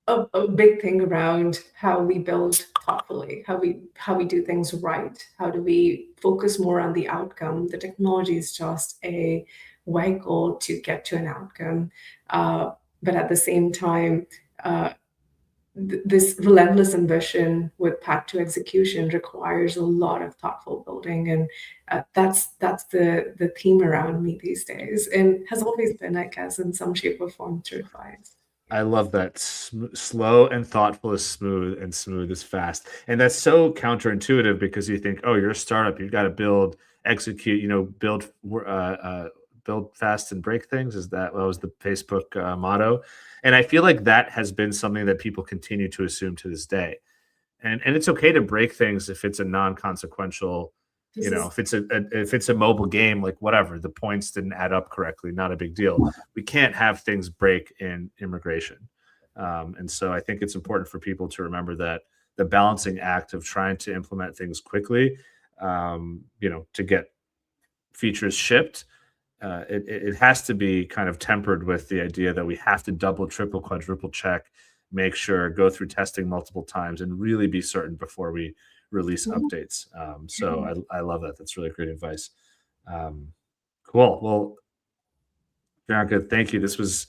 a big thing around how we build thoughtfully, how we do things right, how do we focus more on the outcome. The technology is just a vehicle to get to an outcome, uh, but at the same time, uh, this relentless ambition with path to execution requires a lot of thoughtful building, and that's the theme around me these days, and has always been, I guess, in some shape or form through advice. I love that. Slow and thoughtful is smooth, and smooth is fast. And that's so counterintuitive because you think, oh, you're a startup. You've got to build, execute, build fast and break things. That was the Facebook motto? And I feel like that has been something that people continue to assume to this day. And it's okay to break things if it's a non-consequential, This is if it's a mobile game, like whatever, the points didn't add up correctly, not a big deal. We can't have things break in immigration. And so I think it's important for people to remember that the balancing act of trying to implement things quickly, to get features shipped, it has to be kind of tempered with the idea that we have to double, triple, quadruple check, make sure, go through testing multiple times, and really be certain before we release Mhm. updates. So I love that. That's really great advice. Um, cool. Well, Bianca, thank you. This was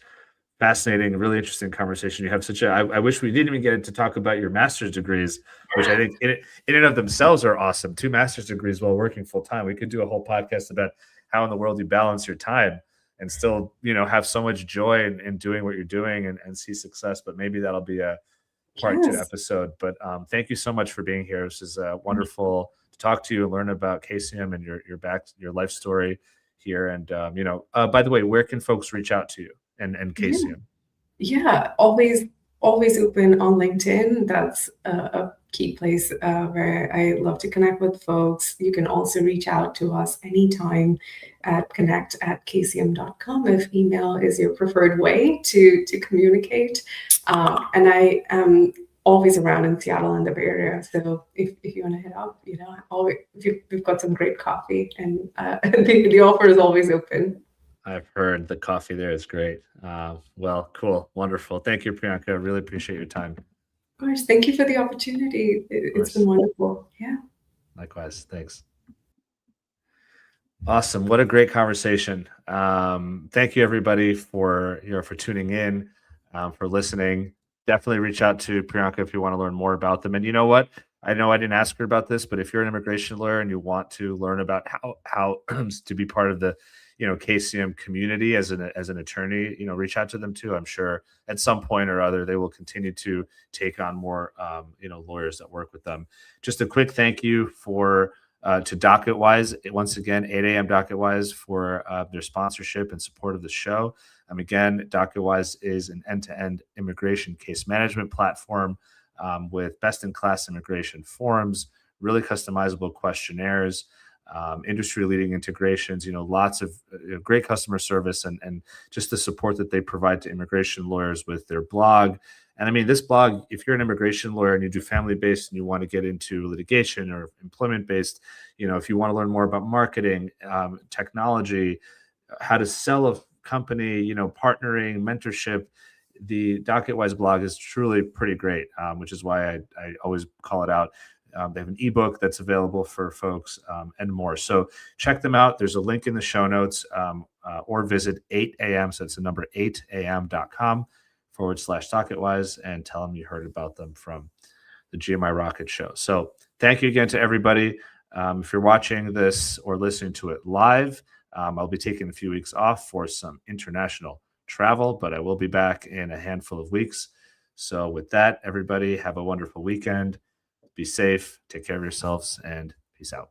fascinating, really interesting conversation. You have such a. I wish we didn't even get to talk about your master's degrees, which I think in and of themselves are awesome. Two master's degrees while working full time. We could do a whole podcast about how in the world you balance your time and still, have so much joy in doing what you're doing and see success. But maybe that'll be a part two Yes. episode. But thank you so much for being here. This is wonderful to talk to you and learn about Casium and your life story here. And by the way, where can folks reach out to you and Yeah. Casium? Yeah, always open on LinkedIn. That's a key place where I love to connect with folks. You can also reach out to us anytime at connect@kcm.com if email is your preferred way to communicate. And I am always around in Seattle and the Bay Area. So if you want to hit up, always, we've got some great coffee, and the offer is always open. I've heard the coffee there is great. Well, cool, wonderful. Thank you, Priyanka. I really appreciate your time. Of Of course, thank you for the opportunity. It's been course. wonderful. Yeah. Likewise. Thanks. Awesome. What a great conversation. Thank you everybody for tuning in, for listening. Definitely reach out to Priyanka if you want to learn more about them. And you know what? I know I didn't ask her about this, but if you're an immigration lawyer and you want to learn about how to be part of the Casium community as an attorney, reach out to them too. I'm sure at some point or other they will continue to take on more lawyers that work with them. Just a quick thank you to DocketWise, once again, 8 a.m. DocketWise for their sponsorship and support of the show. Again, DocketWise is an end-to-end immigration case management platform with best-in-class immigration forms, really customizable questionnaires, industry-leading integrations, lots of great customer service, and just the support that they provide to immigration lawyers with their blog. And this blog, if you're an immigration lawyer and you do family-based and you want to get into litigation or employment-based, if you want to learn more about marketing, technology, how to sell a company, partnering, mentorship, the DocketWise blog is truly pretty great, which is why I always call it out. They have an ebook that's available for folks and more. So check them out. There's a link in the show notes or visit 8am. So it's the number 8am.com/DocketWise and tell them you heard about them from the GMI Rocket show. So thank you again to everybody. If you're watching this or listening to it live, I'll be taking a few weeks off for some international travel, but I will be back in a handful of weeks. So with that, everybody have a wonderful weekend. Be safe, take care of yourselves, and peace out.